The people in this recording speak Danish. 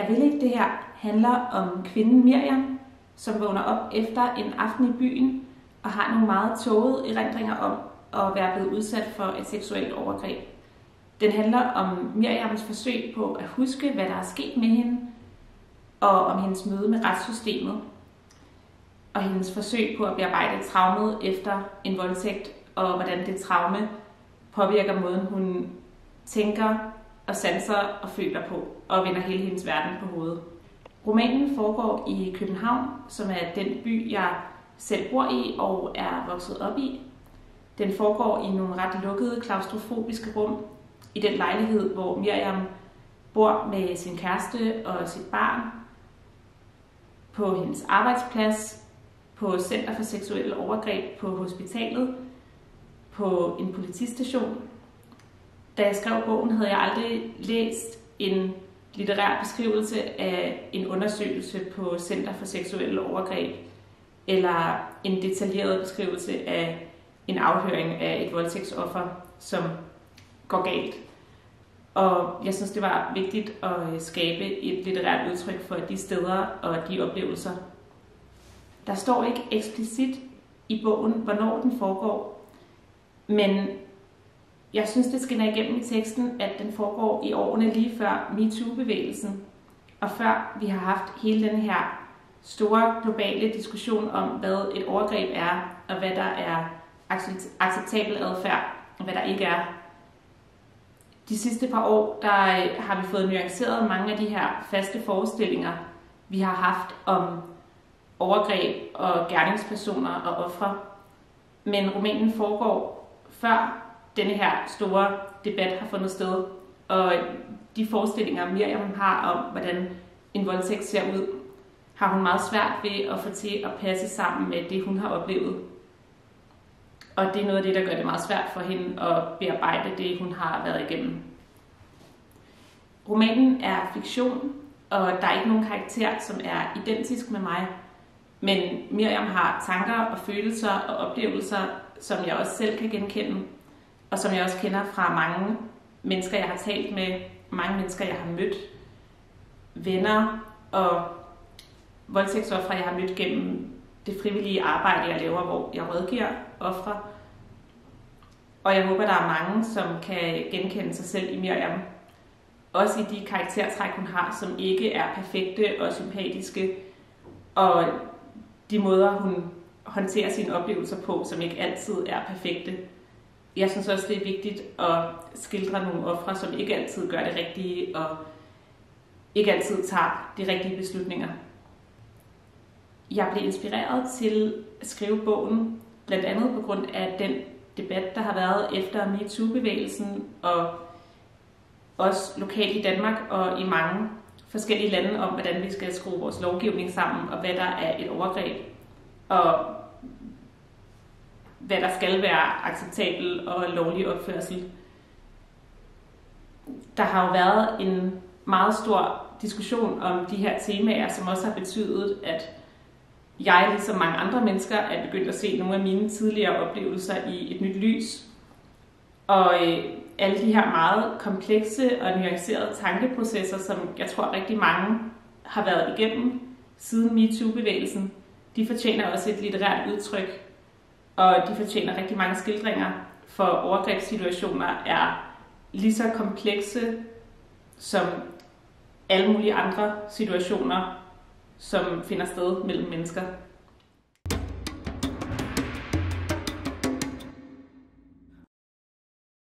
Jeg vil ikke det her handler om kvinden Miriam, som vågner op efter en aften i byen og har nogle meget tågede erindringer om at være blevet udsat for et seksuelt overgreb. Den handler om Miriams forsøg på at huske, hvad der er sket med hende, og om hendes møde med retssystemet, og hendes forsøg på at bearbejde traumet efter en voldtægt, og hvordan det traume påvirker måden, hun tænker og sanser og føler på, og vender hele hendes verden på hovedet. Romanen foregår i København, som er den by, jeg selv bor i og er vokset op i. Den foregår i nogle ret lukkede, klaustrofobiske rum i den lejlighed, hvor Miriam bor med sin kæreste og sit barn, på hendes arbejdsplads, på Center for Seksuelle Overgreb på hospitalet, på en politistation. Da jeg skrev bogen, havde jeg aldrig læst en litterær beskrivelse af en undersøgelse på Center for Seksuelle Overgreb, eller en detaljeret beskrivelse af en afhøring af et voldtægtsoffer, som går galt. Og jeg synes, det var vigtigt at skabe et litterært udtryk for de steder og de oplevelser. Der står ikke eksplicit i bogen, hvornår den foregår, men jeg synes, det skinner igennem i teksten, at den foregår i årene lige før MeToo-bevægelsen, og før vi har haft hele den her store globale diskussion om, hvad et overgreb er, og hvad der er acceptabel adfærd, og hvad der ikke er. De sidste par år, der har vi fået nuanceret mange af de her faste forestillinger, vi har haft om overgreb og gerningspersoner og ofre. Men romanen foregår før denne her store debat har fundet sted, og de forestillinger, Miriam har om, hvordan en voldtægt ser ud, har hun meget svært ved at få til at passe sammen med det, hun har oplevet. Og det er noget af det, der gør det meget svært for hende at bearbejde det, hun har været igennem. Romanen er fiktion, og der er ikke nogen karakter, som er identisk med mig. Men Miriam har tanker og følelser og oplevelser, som jeg også selv kan genkende, og som jeg også kender fra mange mennesker, jeg har talt med, mange mennesker, jeg har mødt, venner og voldtægtsofre, jeg har mødt gennem det frivillige arbejde, jeg laver, hvor jeg rådgiver ofre. Og jeg håber, der er mange, som kan genkende sig selv i Miriam. Også i de karaktertræk, hun har, som ikke er perfekte og sympatiske. Og de måder, hun håndterer sine oplevelser på, som ikke altid er perfekte. Jeg synes også, det er vigtigt at skildre nogle ofre, som ikke altid gør det rigtige, og ikke altid tager de rigtige beslutninger. Jeg blev inspireret til at skrive bogen, blandt andet på grund af den debat, der har været efter MeToo-bevægelsen, og også lokalt i Danmark og i mange forskellige lande om, hvordan vi skal skrue vores lovgivning sammen, og hvad der er et overgreb, og hvad der skal være acceptabel og lovlig opførsel. Der har jo været en meget stor diskussion om de her temaer, som også har betydet, at jeg, ligesom mange andre mennesker, er begyndt at se nogle af mine tidligere oplevelser i et nyt lys. Og alle de her meget komplekse og nuancerede tankeprocesser, som jeg tror rigtig mange har været igennem siden MeToo-bevægelsen, de fortjener også et litterært udtryk, og de fortjener rigtig mange skildringer, for overgrebssituationer er lige så komplekse som alle mulige andre situationer, som finder sted mellem mennesker.